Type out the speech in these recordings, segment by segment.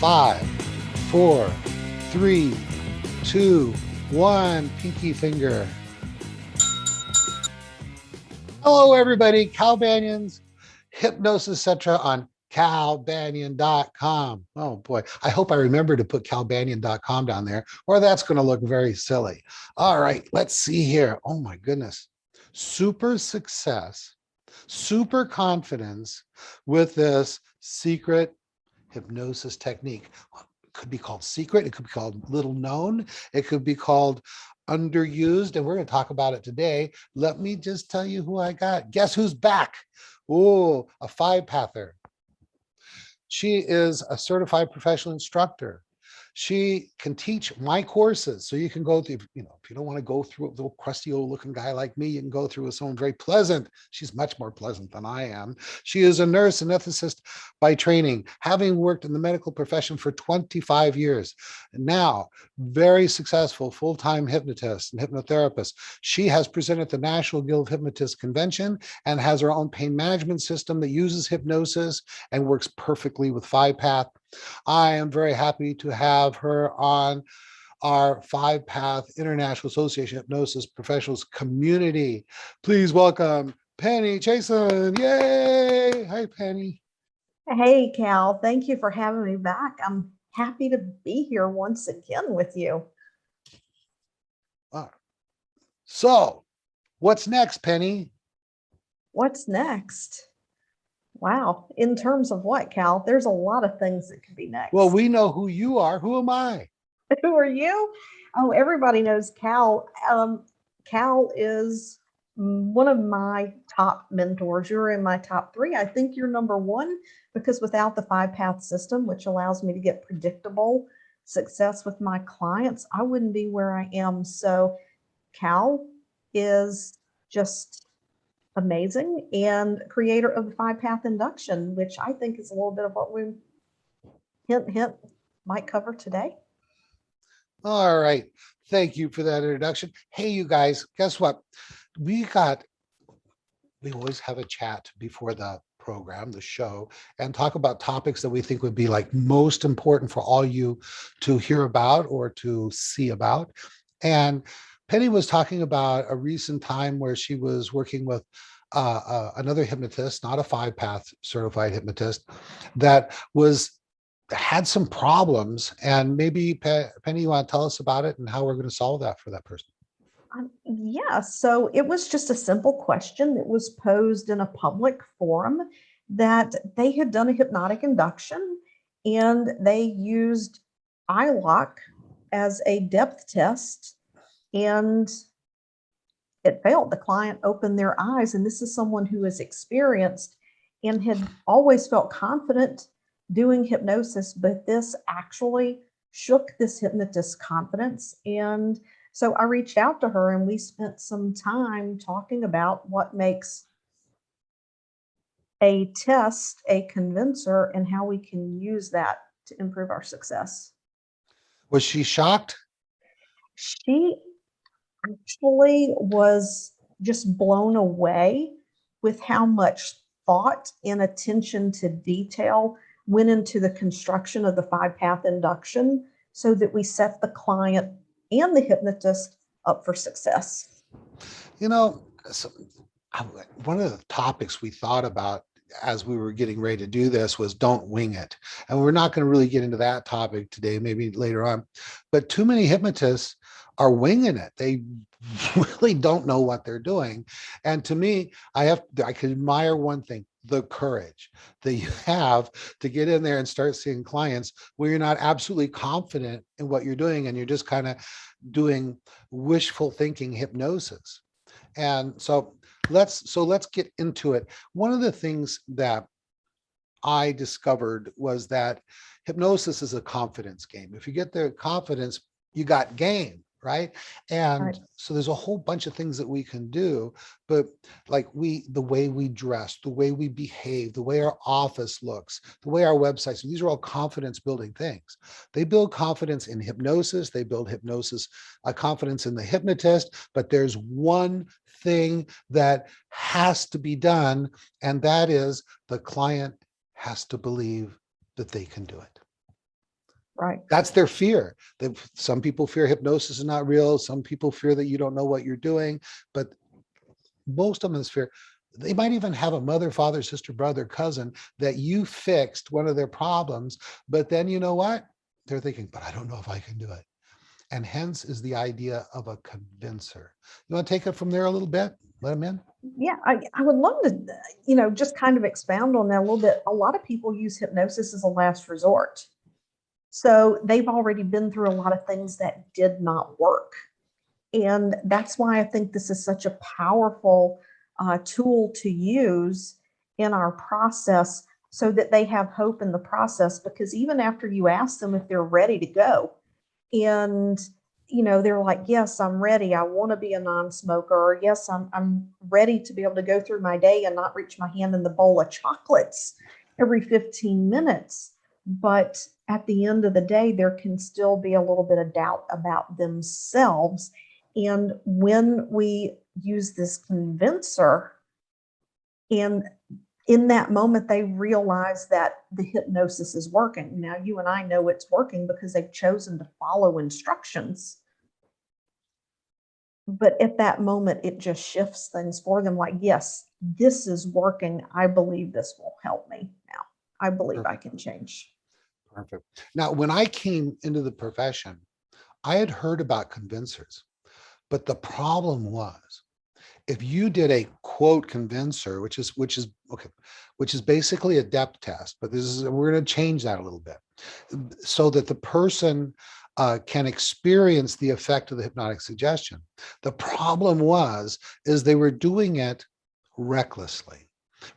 5, 4, 3, 2, 1. Pinky finger. Hello, everybody. Cal Banyan's Hypnosis Etc. on calbanyan.com. Oh boy, I hope I remember to put calbanyan.com down there, or that's going to look very silly. All right, let's see here. Oh my goodness. Super success, super confidence with this secret hypnosis technique. It could be called secret, it could be called little known, it could be called underused, and we're going to talk about it today. Let me just tell you who I got. Guess who's back? Oh, a 5-pather. She is a certified professional instructor. She can teach my courses. So you can go through, if you don't want to go through a little crusty old looking guy like me, you can go through with someone very pleasant. She's much more pleasant than I am. She is a nurse anesthetist by training, having worked in the medical profession for 25 years. Now, very successful full-time hypnotist and hypnotherapist. She has presented at the National Guild of Hypnotists Convention and has her own pain management system that uses hypnosis and works perfectly with 5-path. I am very happy to have her on our 5-path International Association of Hypnosis Professionals community. Please welcome Penny Chiasson. Yay! Hi, Penny. Hey, Cal. Thank you for having me back. I'm happy to be here once again with you. So, what's next, Penny? What's next? Wow. In terms of what, Cal? There's a lot of things that could be next. Well, we know who you are. Who am I? Who are you? Oh, everybody knows Cal. Cal is one of my top mentors. You're in my top 3. I think you're number 1 because without the 5-path system, which allows me to get predictable success with my clients, I wouldn't be where I am. So Cal is just amazing and creator of the 5-path induction, which I think is a little bit of what we hint might cover today. All right. Thank you for that introduction. Hey, you guys, guess what? We always have a chat before the program, the show, and talk about topics that we think would be like most important for all you to hear about or to see about. And Penny was talking about a recent time where she was working with another hypnotist, not a 5-path certified hypnotist, that had some problems. And maybe Penny, you want to tell us about it and how we're going to solve that for that person? Yeah, so it was just a simple question that was posed in a public forum that they had done a hypnotic induction and they used eye lock as a depth test and it failed. The client opened their eyes, and this is someone who is experienced and had always felt confident doing hypnosis, but this actually shook this hypnotist's confidence. And so I reached out to her and we spent some time talking about what makes a test a convincer and how we can use that to improve our success. Was she shocked? She actually was just blown away with how much thought and attention to detail went into the construction of the 5-path induction so that we set the client and the hypnotist up for success. One of the topics we thought about as we were getting ready to do this was don't wing it. And we're not going to really get into that topic today, maybe later on. But too many hypnotists are winging it. They really don't know what they're doing. And to me, I can admire one thing, the courage that you have to get in there and start seeing clients where you're not absolutely confident in what you're doing and you're just kind of doing wishful thinking hypnosis. And so let's get into it. One of the things that I discovered was that hypnosis is a confidence game. If you get the confidence, you got game, right? And Right. So there's a whole bunch of things that we can do, but like the way we dress, the way we behave, the way our office looks, the way our websites, these are all confidence building things. They build confidence in hypnosis. They build confidence in the hypnotist, but there's one thing that has to be done, and that is the client has to believe that they can do it. Right. That's their fear. Some people fear hypnosis is not real. Some people fear that you don't know what you're doing, but most of them is fear. They might even have a mother, father, sister, brother, cousin that you fixed one of their problems, but then you know what? They're thinking, but I don't know if I can do it. And hence is the idea of a convincer. You want to take it from there a little bit? Let them in. Yeah, I would love to, just kind of expound on that a little bit. A lot of people use hypnosis as a last resort. So they've already been through a lot of things that did not work. And that's why I think this is such a powerful tool to use in our process so that they have hope in the process. Because even after you ask them if they're ready to go, and they're like, yes, I'm ready, I want to be a non-smoker, or yes, I'm ready to be able to go through my day and not reach my hand in the bowl of chocolates every 15 minutes. But at the end of the day, there can still be a little bit of doubt about themselves. And when we use this convincer, and in that moment, they realize that the hypnosis is working. Now, you and I know it's working because they've chosen to follow instructions. But at that moment, it just shifts things for them like, yes, this is working. I believe this will help me now. I believe I Perfect. can change. Perfect. Now, when I came into the profession, I had heard about convincers, but the problem was if you did a quote convincer, which is okay, which is basically a depth test, but we're going to change that a little bit so that the person can experience the effect of the hypnotic suggestion. The problem is they were doing it recklessly.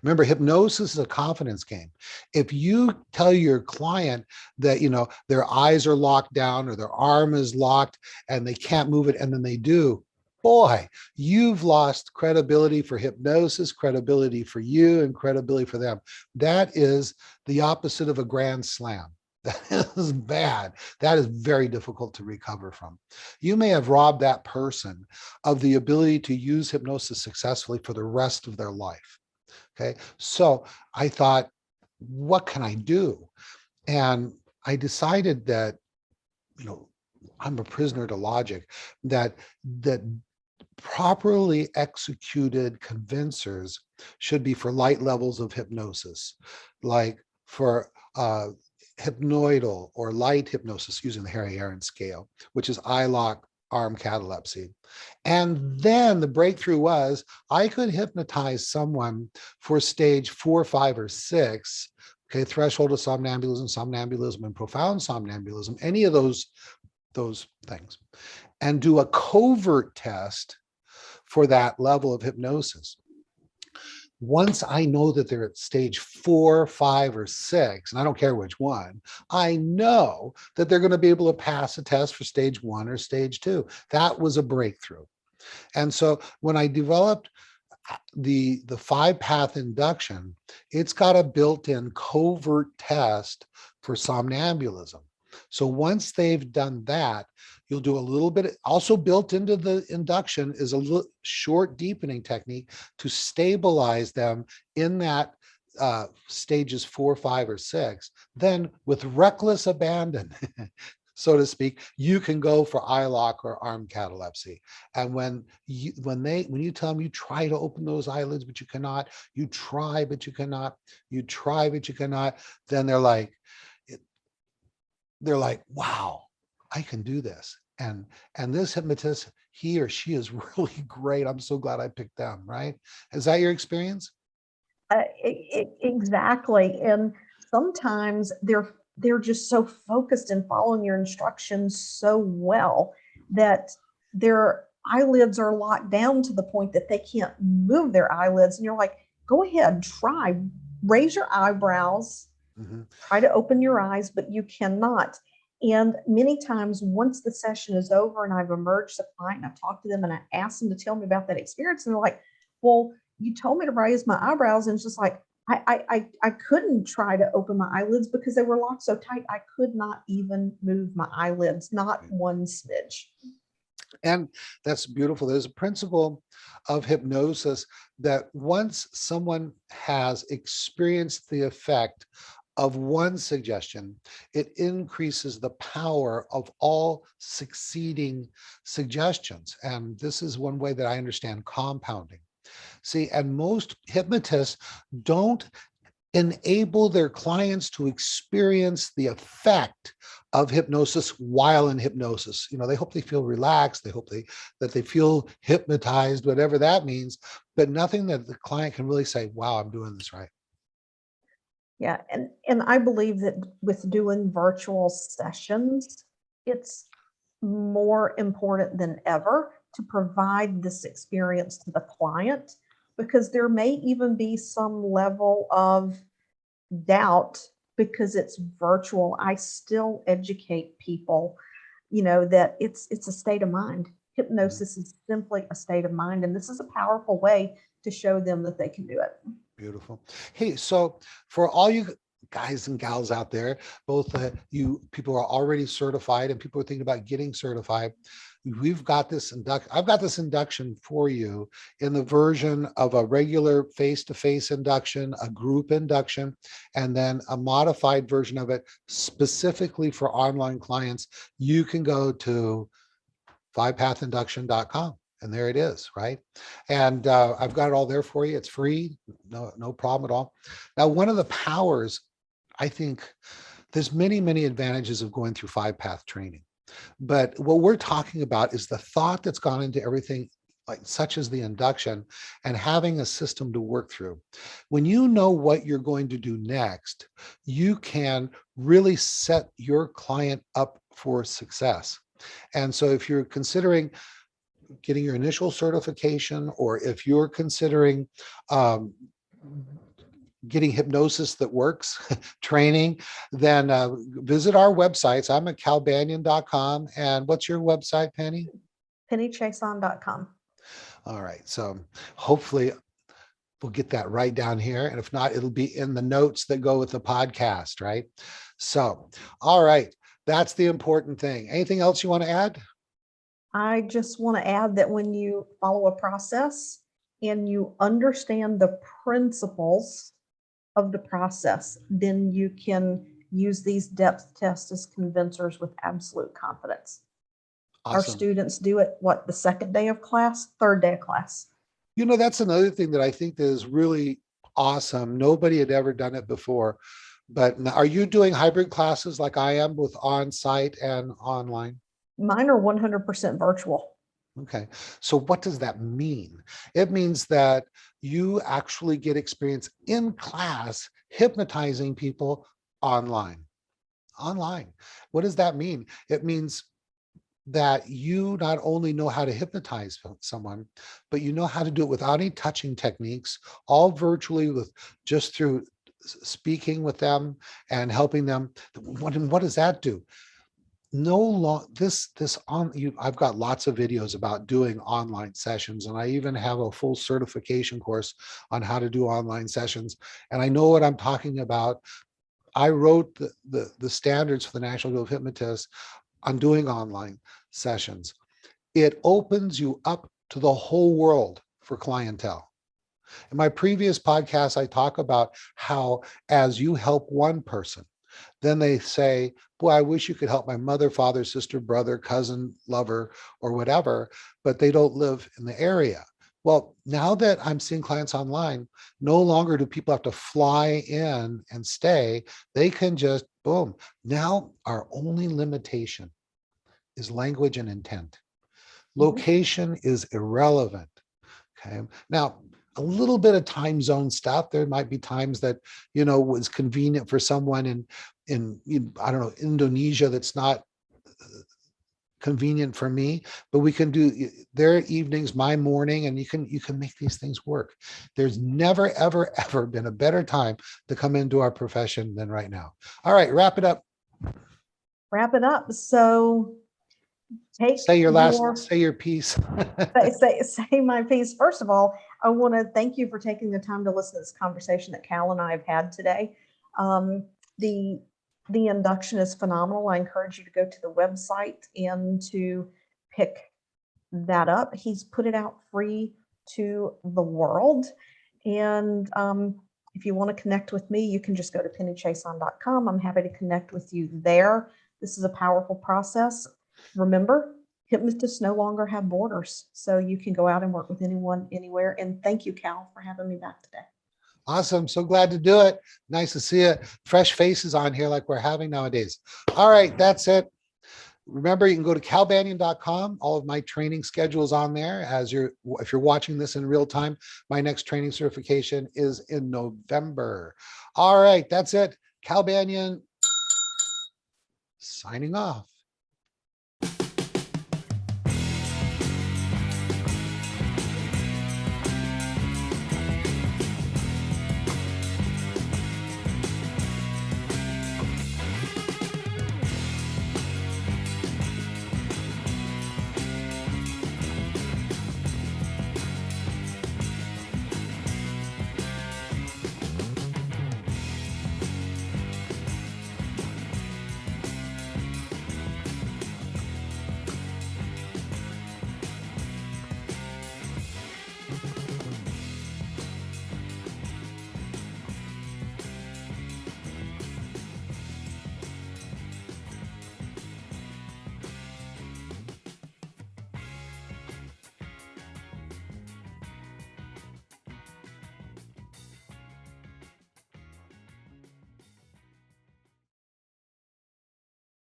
Remember, hypnosis is a confidence game. If you tell your client that, their eyes are locked down or their arm is locked and they can't move it, and then they do, boy, you've lost credibility for hypnosis, credibility for you, and credibility for them. That is the opposite of a grand slam. That is bad. That is very difficult to recover from. You may have robbed that person of the ability to use hypnosis successfully for the rest of their life. Okay. So I thought, what can I do? And I decided that, I'm a prisoner to logic, that properly executed convincers should be for light levels of hypnosis, like for hypnoidal or light hypnosis using the Harry Aaron scale, which is eye lock, arm catalepsy. And then the breakthrough was I could hypnotize someone for stage 4, 5, or 6, okay, threshold of somnambulism, and profound somnambulism, any of those things, and do a covert test for that level of hypnosis. Once I know that they're at stage 4, 5, or 6, and I don't care which one, I know that they're going to be able to pass a test for stage 1 or stage 2. That was a breakthrough. And so when I developed the 5-path induction, it's got a built-in covert test for somnambulism. So once they've done that, you'll do a little bit. Also built into the induction is a little short deepening technique to stabilize them in that stages 4, 5, or 6. Then with reckless abandon, so to speak, you can go for eye lock or arm catalepsy. And when you tell them you try to open those eyelids, but you cannot, you try, but you cannot, you try, but you cannot, then they're like, wow, I can do this. And this hypnotist, he or she is really great. I'm so glad I picked them, right? Is that your experience? Exactly. And sometimes they're just so focused in following your instructions so well that their eyelids are locked down to the point that they can't move their eyelids. And you're like, go ahead, try, raise your eyebrows, try to open your eyes, but you cannot. And many times, once the session is over and I've emerged the client and I've talked to them and I asked them to tell me about that experience, and they're like, well, you told me to raise my eyebrows. And it's just like, I couldn't try to open my eyelids because they were locked so tight. I could not even move my eyelids, not one smidge. And that's beautiful. There's a principle of hypnosis that once someone has experienced the effect of one suggestion, it increases the power of all succeeding suggestions. And this is one way that I understand compounding. See, and most hypnotists don't enable their clients to experience the effect of hypnosis while in hypnosis. You know, they hope they feel relaxed. They hope that they feel hypnotized, whatever that means, but nothing that the client can really say, wow, I'm doing this right. Yeah, and I believe that with doing virtual sessions, it's more important than ever to provide this experience to the client, because there may even be some level of doubt because it's virtual. I still educate people, that it's a state of mind. Hypnosis is simply a state of mind, and this is a powerful way to show them that they can do it. Beautiful. Hey, so for all you guys and gals out there, both you people are already certified and people are thinking about getting certified, I've got this induction for you in the version of a regular face-to-face induction, a group induction, and then a modified version of it specifically for online clients. You can go to fivepathinduction.com. And there it is, right? And I've got it all there for you. It's free, no problem at all. Now, one of the powers, I think, there's many advantages of going through 5-path training. But what we're talking about is the thought that's gone into everything, like such as the induction, and having a system to work through. When you know what you're going to do next, you can really set your client up for success. And so if you're considering getting your initial certification, or if you're considering getting hypnosis that works training, then visit our websites. I'm at calbanyan.com. And what's your website, Penny? PennyChiasson.com. All right. So hopefully we'll get that right down here. And if not, it'll be in the notes that go with the podcast, right? So, all right. That's the important thing. Anything else you want to add? I just want to add that when you follow a process and you understand the principles of the process, then you can use these depth tests as convincers with absolute confidence. Our Awesome. students do it, the second day of class, third day of class. You know, that's another thing that I think that is really awesome. Nobody had ever done it before. But are you doing hybrid classes like I am with on-site and online? Mine are 100% virtual. Okay. So what does that mean? It means that you actually get experience in class hypnotizing people online. Online. What does that mean? It means that you not only know how to hypnotize someone, but you know how to do it without any touching techniques, all virtually, with just through speaking with them and helping them. What does that do? No long this on you I've got lots of videos about doing online sessions, and I even have a full certification course on how to do online sessions, and I know what I'm talking about. I wrote the standards for the National Guild of Hypnotists on doing online sessions. It opens you up to the whole world for clientele. In my previous podcast, I talk about how as you help one person, then they say, boy, I wish you could help my mother, father, sister, brother, cousin, lover, or whatever, but they don't live in the area. Well, now that I'm seeing clients online, no longer do people have to fly in and stay. They can just, boom. Now our only limitation is language and intent. Location is irrelevant. Okay. Now, a little bit of time zone stuff. There might be times that, was convenient for someone in I don't know, Indonesia that's not convenient for me, but we can do their evenings, my morning, and you can make these things work. There's never, ever been a better time to come into our profession than right now. All right, wrap it up. So Say your piece. say my piece. First of all, I want to thank you for taking the time to listen to this conversation that Cal and I have had today. The induction is phenomenal. I encourage you to go to the website and to pick that up. He's put it out free to the world. And If you want to connect with me, you can just go to pennychiasson.com. I'm happy to connect with you there. This is a powerful process. Remember, hypnotists no longer have borders, so you can go out and work with anyone, anywhere. And thank you, Cal, for having me back today. Awesome. So glad to do it. Nice to see it. Fresh faces on here like we're having nowadays. All right, that's it. Remember, you can go to calbanyan.com. All of my training schedules on there. If you're watching this in real time, my next training certification is in November. All right, that's it. Cal Banyan signing off.